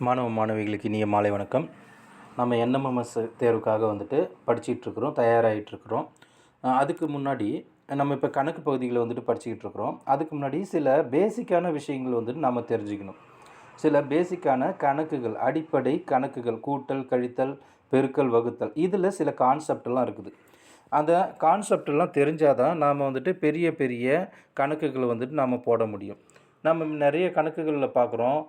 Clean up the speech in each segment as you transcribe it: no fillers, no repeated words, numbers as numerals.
மாணவ மாணவிகளுக்கு இனிய மாலை வணக்கம். நம்ம என்எம்எம்எஸ் தேர்வுக்காக வந்துட்டு படிச்சிகிட்ருக்குறோம், தயாராகிட்டுருக்குறோம். அதுக்கு முன்னாடி நம்ம இப்போ கணக்கு பகுதிகளை வந்துட்டு படிச்சுக்கிட்டு இருக்கிறோம். அதுக்கு முன்னாடி சில பேசிக்கான விஷயங்கள் வந்துட்டு நம்ம தெரிஞ்சுக்கணும். சில பேசிக்கான கணக்குகள், அடிப்படை கணக்குகள், கூட்டல், கழித்தல், பெருக்கல், வகுத்தல், இதில் சில கான்செப்டெல்லாம் இருக்குது. அந்த கான்செப்டெல்லாம் தெரிஞ்சால் தான் நாம் வந்துட்டு பெரிய பெரிய கணக்குகளை வந்துட்டு நாம் போட முடியும். நம்ம நிறைய கணக்குகளில் பார்க்குறோம்,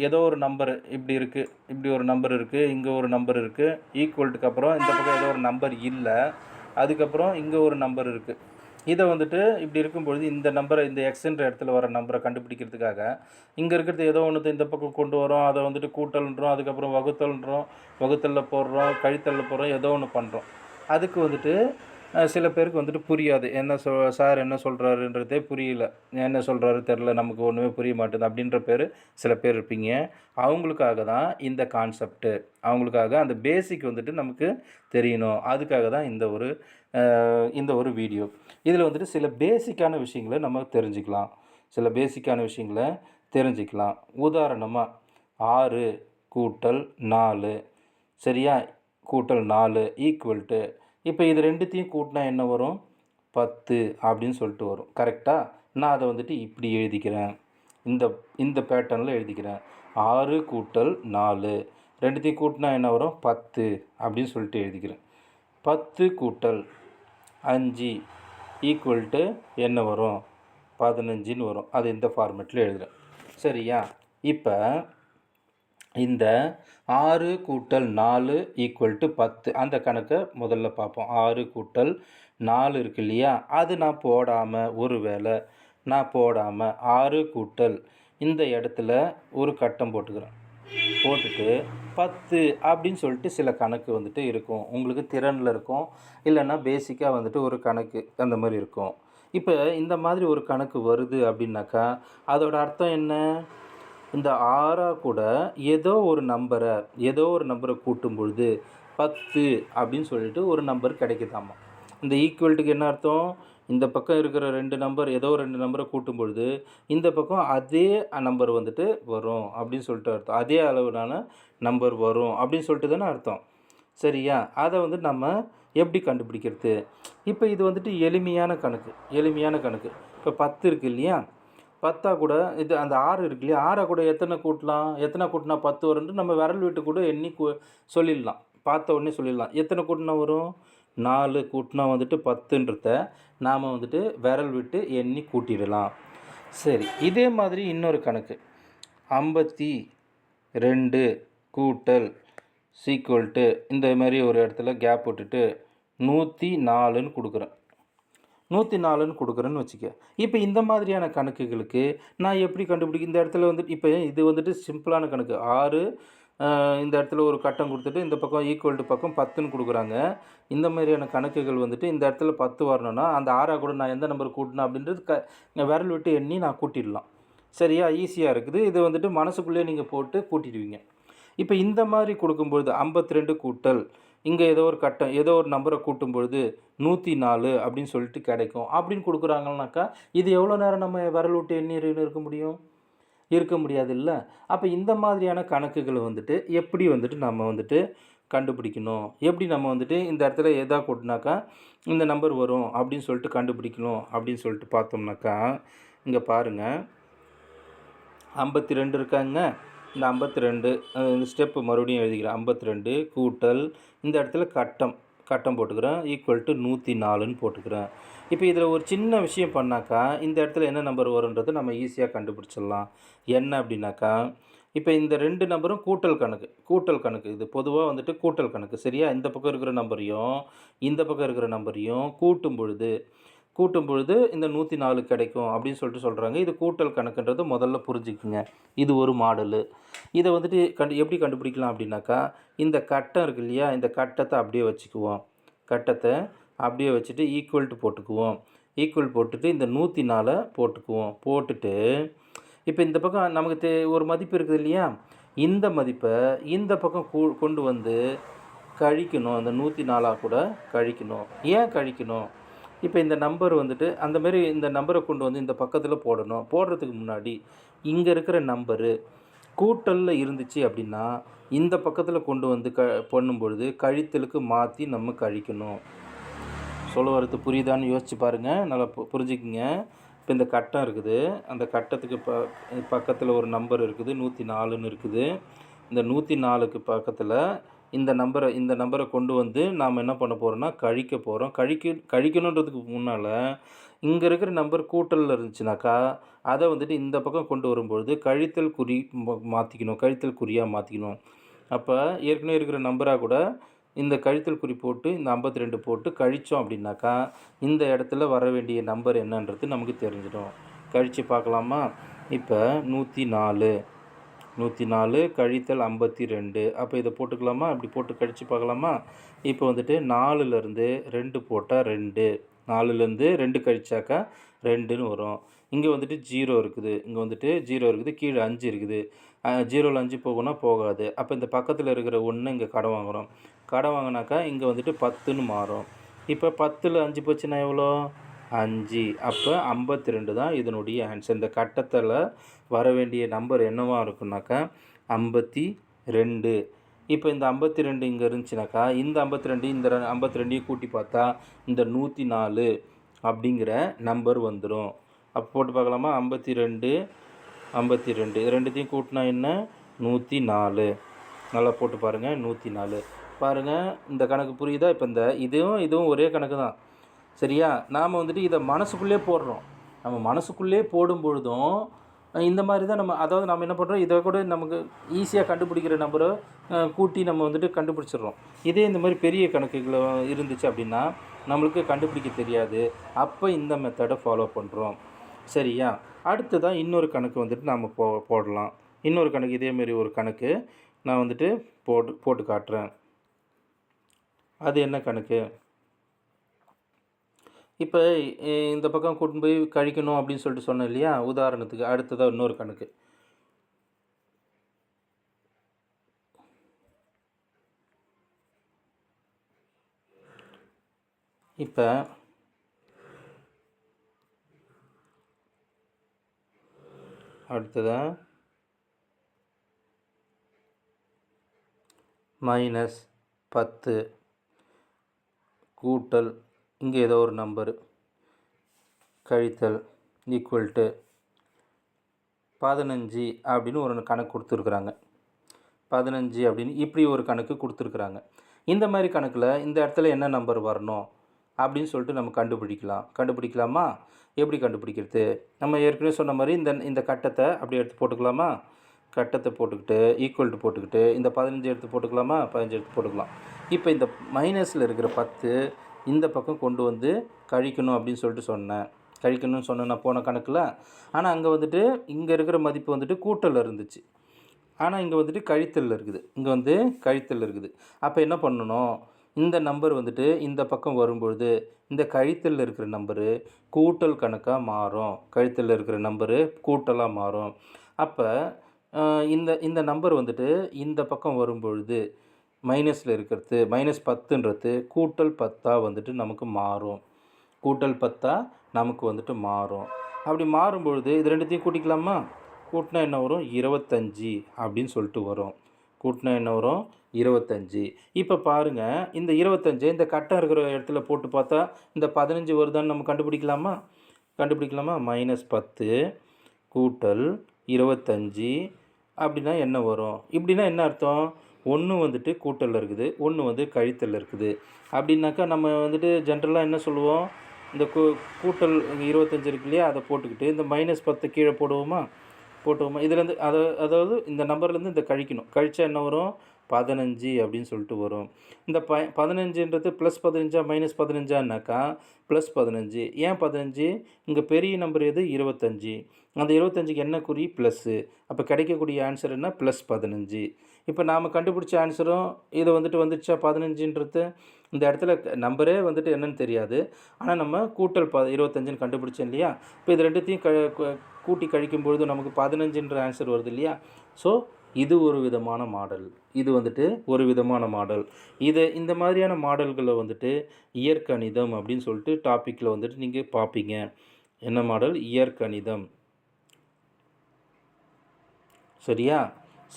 ஏதோ ஒரு நம்பர் இப்படி இருக்குது, இப்படி ஒரு நம்பர் இருக்குது, இங்கே ஒரு நம்பர் இருக்குது, ஈக்குவல்ட்டுக்கு அப்புறம் இந்த பக்கம் ஏதோ ஒரு நம்பர் இல்லை, அதுக்கப்புறம் இங்கே ஒரு நம்பர் இருக்குது. இதை வந்துட்டு இப்படி இருக்கும்பொழுது இந்த நம்பரை, இந்த எக்ஸ்ன்ற இடத்துல வர நம்பரை கண்டுபிடிக்கிறதுக்காக இங்கே இருக்கிறது ஏதோ ஒன்று இந்த பக்கம் கொண்டு வரோம், அதை வந்துட்டு கூட்டல்ன்றோம், அதுக்கப்புறம் வகுத்தல்ன்றோம், வகுத்தலில் போடுறோம், கழித்தலில் போடுறோம், ஏதோ ஒன்று பண்ணுறோம். அதுக்கு வந்துட்டு சில பேருக்கு வந்துட்டு புரியாது. சார் என்ன சொல்கிறாருன்றதே புரியல, என்ன சொல்கிறாரு தெரில, நமக்கு ஒன்றுமே புரிய மாட்டேது அப்படின்ற சில பேர் இருப்பீங்க. அவங்களுக்காக தான் இந்த கான்செப்ட்டு, அவங்களுக்காக அந்த பேசிக் வந்துட்டு நமக்கு தெரியணும். அதுக்காக தான் இந்த ஒரு வீடியோ. இதில் வந்துட்டு சில பேசிக்கான விஷயங்களை நம்ம தெரிஞ்சுக்கலாம். உதாரணமாக 6 கூட்டல் 4, சரியா, கூட்டல் 4 ஈக்குவல்ட்டு, இப்போ இது ரெண்டுத்தையும் கூட்டினா என்ன வரும்? 10 அப்படின்னு சொல்லிட்டு வரும். கரெக்டாக? நான் அதை வந்துட்டு இப்படி எழுதிக்கிறேன், இந்த பேட்டர்னில் எழுதிக்கிறேன். 6 கூட்டல் 4 ரெண்டுத்தையும் கூட்டினா என்ன வரும்? 10 அப்படின்னு சொல்லிட்டு எழுதிக்கிறேன். 10 கூட்டல் 5 ஈக்குவல்ட்டு என்ன வரும்? 15ன்னு வரும். அது இந்த ஃபார்மேட்டில் எழுதுகிறேன். சரியா? இப்போ இந்த 6 கூட்டல் 4 ஈக்குவல்ட்டு 10 அந்த கணக்கை முதல்ல பார்ப்போம். 6 கூட்டல் 4 இருக்கு இல்லையா, அது நான் போடாமல் 6 கூட்டல் இந்த இடத்துல ஒரு கட்டம் போட்டுட்டு 10 அப்படின்னு சொல்லிட்டு சில கணக்கு வந்துட்டு இருக்கும். உங்களுக்கு திறனில் இருக்கும், இல்லைன்னா பேசிக்காக வந்துட்டு ஒரு கணக்கு அந்த மாதிரி இருக்கும். இப்போ இந்த மாதிரி ஒரு கணக்கு வருது அப்படின்னாக்கா அதோட அர்த்தம் என்ன? இந்த 6 கூட ஏதோ ஒரு நம்பரை கூட்டும் பொழுது 10 அப்படின்னு சொல்லிட்டு ஒரு நம்பர் கிடைக்குதாமா. இந்த ஈக்குவல்ட்டுக்கு என்ன அர்த்தம்? இந்த பக்கம் இருக்கிற ஏதோ 2 நம்பரை கூட்டும் பொழுது இந்த பக்கம் அதே நம்பர் வந்துட்டு வரும் அப்படின்னு சொல்லிட்டு அர்த்தம். அதே அளவிலான நம்பர் வரும் அப்படின்னு சொல்லிட்டு தானே அர்த்தம். சரியா? அதை வந்து நம்ம எப்படி கண்டுபிடிக்கிறது? இப்போ இது வந்துட்டு எளிமையான கணக்கு. இப்போ 10 இருக்குது இல்லையா, 10 கூட இது அந்த 6 இருக்கு இல்லையா, 6 கூட எத்தனை கூட்டினா 10 வரும்னு நம்ம விரல் விட்டு கூட எண்ணி சொல்லிடலாம். பார்த்த உடனே சொல்லிடலாம். எத்தனை கூட்டினா வரும்? 4 கூட்டினா வந்துட்டு 10ன்றத நாம் வந்துட்டு விரல் விட்டு எண்ணி கூட்டிடலாம். சரி, இதே மாதிரி இன்னொரு கணக்கு 52 கூட்டல் சீக்குவல்ட்டு இந்த மாதிரி ஒரு இடத்துல கேப் விட்டுட்டு 104ன்னு கொடுக்குறேன். 104ன்னு கொடுக்குறேன்னு வச்சுக்க. இப்போ இந்த மாதிரியான கணக்குகளுக்கு நான் எப்படி கண்டுபிடிக்க? இந்த இடத்துல வந்துட்டு இப்போ இது வந்துட்டு சிம்பிளான கணக்கு. 6 இந்த இடத்துல ஒரு கட்டம் கொடுத்துட்டு இந்த பக்கம் ஈக்குவல்ட்டு பக்கம் 10ன்னு கொடுக்குறாங்க. இந்த மாதிரியான கணக்குகள் வந்துட்டு இந்த இடத்துல 10 வரணும்னா அந்த 6 கூட நான் எந்த நம்பர் கூட்டினேன் அப்படின்றது விரல் விட்டு எண்ணி நான் கூட்டிடலாம். சரியா? ஈஸியாக இருக்குது. இது வந்துட்டு மனசுக்குள்ளேயே நீங்கள் போட்டு கூட்டிடுவீங்க. இப்போ இந்த மாதிரி கொடுக்கும்பொழுது 52 கூட்டல் இங்கே ஏதோ ஒரு கட்டம் ஏதோ ஒரு நம்பரை கூட்டும்பொழுது 104 அப்படின்னு சொல்லிட்டு கிடைக்கும் அப்படின்னு கொடுக்குறாங்கனாக்கா இது எவ்வளோ நேரம் நம்ம விரல் விட்டு எண்ணி இருக்க முடியாது இல்லை? அப்போ இந்த மாதிரியான கணக்குகளை வந்துட்டு எப்படி வந்துட்டு நம்ம வந்துட்டு கண்டுபிடிக்கணும், எப்படி நம்ம வந்துட்டு இந்த இடத்துல எதா கூட்டினாக்கா இந்த நம்பர் வரும் அப்படின்னு சொல்லிட்டு கண்டுபிடிக்கணும் அப்படின்னு சொல்லிட்டு பார்த்தோம்னாக்கா இங்கே பாருங்கள், 52 இருக்காங்க. இந்த 52 இந்த ஸ்டெப்பு மறுபடியும் எழுதிக்கிறேன். 52 கூட்டல் இந்த இடத்துல கட்டம் போட்டுக்கிறேன் ஈக்குவல்ட்டு 104ன்னு போட்டுக்கிறேன். இப்போ இதில் ஒரு சின்ன விஷயம் பண்ணாக்கா இந்த இடத்துல என்ன நம்பர் வரும்ன்றது நம்ம ஈஸியாக கண்டுபிடிச்சிடலாம். என்ன அப்படின்னாக்கா இப்போ இந்த 2 நம்பரும் கூட்டல் கணக்கு இது பொதுவாக வந்துட்டு கூட்டல் கணக்கு. சரியா? இந்த பக்கம் இருக்கிற நம்பரையும் இந்த பக்கம் இருக்கிற நம்பரையும் கூட்டும் பொழுது இந்த 104 கிடைக்கும் அப்படின்னு சொல்கிறாங்க. இது கூட்டல் கணக்குன்றது முதல்ல புரிஞ்சுக்குங்க. இது ஒரு மாடலு. இதை வந்துட்டு எப்படி கண்டுபிடிக்கலாம் அப்படின்னாக்கா இந்த கட்டம் இருக்கு இல்லையா, இந்த கட்டத்தை அப்படியே வச்சுட்டு ஈக்குவல்ட்டு போட்டுக்குவோம். ஈக்குவல் போட்டுட்டு இந்த 104 போட்டுட்டு இப்போ இந்த பக்கம் நமக்கு ஒரு மதிப்பு இருக்குது இல்லையா, இந்த மதிப்பை இந்த பக்கம் கொண்டு வந்து கழிக்கணும். அந்த 104 கூட கழிக்கணும். ஏன் கழிக்கணும்? இப்போ இந்த நம்பர் வந்துட்டு அந்தமாரி இந்த நம்பரை கொண்டு வந்து இந்த பக்கத்தில் போடணும். போடுறதுக்கு முன்னாடி இங்கே இருக்கிற நம்பரு கூட்டலில் இருந்துச்சு அப்படின்னா இந்த பக்கத்தில் கொண்டு வந்து பண்ணும்பொழுது கழித்தலுக்கு மாற்றி நம்ம கழிக்கணும். சொல்ல வரது புரியுதான்னு யோசிச்சு பாருங்கள், நல்லா புரிஞ்சுக்குங்க. இப்போ இந்த கட்டம் இருக்குது, அந்த கட்டத்துக்கு பக்கத்தில் ஒரு நம்பர் இருக்குது, 104ன்னு இருக்குது. இந்த 104க்கு பக்கத்தில் இந்த நம்பரை கொண்டு வந்து நாம் என்ன பண்ண போகிறோம்னா கழிக்க போகிறோம். கழிக்கணுன்றதுக்கு முன்னால் இங்கே இருக்கிற நம்பர் கூட்டலில் இருந்துச்சுனாக்கா அதை வந்துட்டு இந்த பக்கம் கொண்டு வரும்பொழுது கழித்தல் குறி மாற்றிக்கணும், கழித்தல் குறியாக மாற்றிக்கணும். அப்போ ஏற்கனவே இருக்கிற நம்பராக கூட இந்த கழித்தல் குறி போட்டு இந்த 52 போட்டு கழித்தோம் அப்படின்னாக்கா இந்த இடத்துல வர வேண்டிய நம்பர் என்னன்றது நமக்கு தெரிஞ்சிடும். கழித்து பார்க்கலாமா? இப்போ 104 கழித்தல் 52. அப்போ இதை போட்டுக்கலாமா? இப்படி போட்டு கழித்து பார்க்கலாமா? இப்போ வந்துட்டு 4லேருந்து 2 போட்டால் 2, 4லேருந்து 2 கழிச்சாக்கா 2ன்னு வரும். இங்கே வந்துட்டு 0 இருக்குது, இங்கே வந்துட்டு 0 இருக்குது, கீழே 5 இருக்குது. 0ல் 5 போகும்னா போகாது. அப்போ இந்த பக்கத்தில் இருக்கிற 1 இங்கே கடன் வாங்குகிறோம். கடன் வாங்கினாக்கா இங்கே வந்துட்டு 10ன்னு மாறும். இப்போ 10ல் 5 போச்சுன்னா எவ்வளோ? 5. அப்போ 52 தான் இதனுடைய ஆன்சர். இந்த கட்டத்தில் வர வேண்டிய நம்பர் என்னவாக இருக்குன்னாக்கா 52. இப்போ இந்த 52 இங்கே இருந்துச்சுனாக்கா இந்த 52 இந்த 52ஐயும் கூட்டி பார்த்தா இந்த 104 அப்படிங்கிற நம்பர் வந்துடும். அப்போ போட்டு பார்க்கலாமா? 52 இது ரெண்டுத்தையும் கூட்டினா என்ன? 104. நல்லா போட்டு பாருங்கள், 104. பாருங்கள், இந்த கணக்கு புரியுதா? இப்போ இந்த இதுவும் ஒரே கணக்கு தான், சரியா? நாம் வந்துட்டு இதை மனசுக்குள்ளே போடுறோம். நம்ம மனசுக்குள்ளே போடும் பொழுதும் இந்த மாதிரி தான் அதாவது நம்ம என்ன பண்ணுறோம், இதை கூட நமக்கு ஈஸியாக கண்டுபிடிக்கிற நம்பரை கூட்டி நம்ம வந்துட்டு கண்டுபிடிச்சிடுறோம். இதே இந்த மாதிரி பெரிய கணக்குகள் இருந்துச்சு அப்படின்னா நம்மளுக்கு கண்டுபிடிக்க தெரியாது. அப்போ இந்த மெத்தடை ஃபாலோ பண்ணுறோம், சரியா? அடுத்ததான் இன்னொரு கணக்கு வந்துட்டு நாம் போடலாம். இன்னொரு கணக்கு இதேமாரி ஒரு கணக்கு நான் வந்துட்டு போட்டு காட்டுறேன். அது என்ன கணக்கு? இப்போ இந்த பக்கம் கூட்டின்னு போய் கழிக்கணும் அப்படின்னு சொல்லிட்டு சொன்னேன் இல்லையா? உதாரணத்துக்கு அடுத்ததாக இன்னொரு கணக்கு. இப்போ அடுத்ததாக -10 கூட்டல் இங்கே ஏதோ ஒரு நம்பரு கழித்தல் ஈக்குவல் டு 15 அப்படின்னு ஒரு கணக்கு கொடுத்துருக்குறாங்க. 15 அப்படின்னு இப்படி ஒரு கணக்கு கொடுத்துருக்குறாங்க. இந்த மாதிரி கணக்கில் இந்த இடத்துல என்ன நம்பர் வரணும் அப்படின்னு சொல்லிட்டு நம்ம கண்டுபிடிக்கலாமா? எப்படி கண்டுபிடிக்கிறது? நம்ம ஏற்கனவே சொன்ன மாதிரி இந்த கட்டத்தை அப்படி எடுத்து போட்டுக்கலாமா? கட்டத்தை போட்டுக்கிட்டு ஈக்குவல் டு போட்டுக்கிட்டு இந்த 15 எடுத்து போட்டுக்கலாமா? 15 எடுத்து போட்டுக்கலாம். இப்போ இந்த மைனஸில் இருக்கிற 10 இந்த பக்கம் கொண்டு வந்து கழிக்கணும் அப்படின்னு சொல்லிட்டு கழிக்கணும்னு சொன்னேன் நான் போன கணக்கில். ஆனால் அங்கே வந்துட்டு இங்கே இருக்கிற மதிப்பு வந்துட்டு கூட்டலில் இருந்துச்சு, ஆனால் இங்கே வந்துட்டு கழித்தலில் இருக்குது. அப்போ என்ன பண்ணணும்? இந்த நம்பர் வந்துட்டு இந்த பக்கம் வரும்பொழுது இந்த கழித்தலில் இருக்கிற நம்பரு கூட்டல் கணக்காக மாறும், கழித்தலில் இருக்கிற நம்பரு கூட்டலாக மாறும். அப்போ இந்த நம்பர் வந்துட்டு இந்த பக்கம் வரும்பொழுது மைனஸில் இருக்கிறது -10ன்றது கூட்டல் 10 வந்துட்டு நமக்கு மாறும், கூட்டல் 10 நமக்கு வந்துட்டு மாறும். அப்படி மாறும்பொழுது இது ரெண்டுத்தையும் கூட்டிக்கலாமா? கூட்டினா என்ன வரும்? 25 அப்படின்னு சொல்லிட்டு வரும். கூட்டினா என்ன வரும்? 25. இப்போ பாருங்கள், இந்த 25 இந்த கட்டம் இருக்கிற இடத்துல போட்டு பார்த்தா இந்த 15 வருதான்னு நம்ம கண்டுபிடிக்கலாமா? -10 கூட்டல் 25 அப்படின்னா என்ன வரும்? இப்படின்னா என்ன அர்த்தம்? 1 வந்துட்டு கூட்டலில் இருக்குது, 1 வந்து கழித்தலில் இருக்குது. அப்படின்னாக்கா நம்ம வந்துட்டு ஜென்ரலாக என்ன சொல்லுவோம்? இந்த கூட்டல் 25 இருக்கு இல்லையா, அதை போட்டுக்கிட்டு இந்த -10 கீழே போடுவோமா? இதுலேருந்து அதாவது இந்த நம்பர்லேருந்து இந்த கழித்தா என்ன வரும்? 15 அப்படின்னு சொல்லிட்டு வரும். இந்த 15ன்றது +15 -15னாக்கா +15. ஏன் 15? இங்கே பெரிய நம்பர் எது? 25. அந்த 25க்கு என்ன குறி? ப்ளஸ்ஸு. அப்போ கிடைக்கக்கூடிய ஆன்சர் என்ன? +15. இப்போ நாம் கண்டுபிடிச்ச ஆன்சரும் இதை வந்துடுச்சா 15ன்றது? இந்த இடத்துல நம்பரே வந்துட்டு என்னன்னு தெரியாது, ஆனால் நம்ம கூட்டல் 25ன்னு கண்டுபிடிச்சோம் இல்லையா? இப்போ இது ரெண்டுத்தையும் கூட்டி கழிக்கும்பொழுது நமக்கு 15ன்ற ஆன்சர் வருது இல்லையா? ஸோ இது ஒரு விதமான மாடல், இந்த மாதிரியான மாடல்களை வந்துட்டு இயற்கணிதம் அப்படின்னு சொல்லிட்டு டாப்பிக்கில் வந்துட்டு நீங்கள் பார்ப்பீங்க. என்ன மாடல்? இயற்கணிதம், சரியா?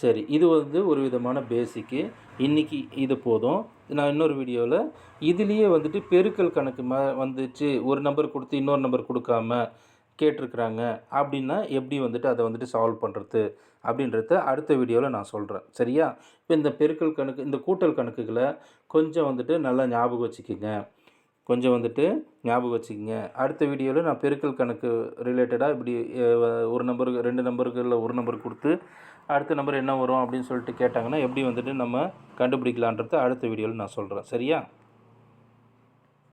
சரி, இது வந்து ஒரு விதமான பேசிக்கு. இன்றைக்கி இது போதும். நான் இன்னொரு வீடியோவில் இதுலேயே வந்துட்டு பெருக்கல் கணக்கு வந்துச்சு, ஒரு நம்பர் கொடுத்து இன்னொரு நம்பர் கொடுக்காம கேட்டிருக்கிறாங்க அப்படின்னா எப்படி வந்துட்டு அதை வந்துட்டு சால்வ் பண்ணுறது அப்படின்றத அடுத்த வீடியோவில் நான் சொல்கிறேன். சரியா? இப்போ இந்த பெருக்கல் கணக்கு, இந்த கூட்டல் கணக்குகளை கொஞ்சம் வந்துட்டு நல்லா ஞாபகம் வச்சுக்கோங்க. அடுத்த வீடியோவில் நான் பெருக்கல் கணக்கு ரிலேட்டடாக இப்படி ஒரு நம்பருக்கு 2 நம்பர்களில் ஒரு நம்பர் கொடுத்து அடுத்த நம்பர் என்ன வரும் அப்படின்னு சொல்லிட்டு கேட்டாங்கன்னா எப்படி வந்துட்டு நம்ம கண்டுபிடிக்கலான்றத அடுத்த வீடியோவில் நான் சொல்கிறேன். சரியா?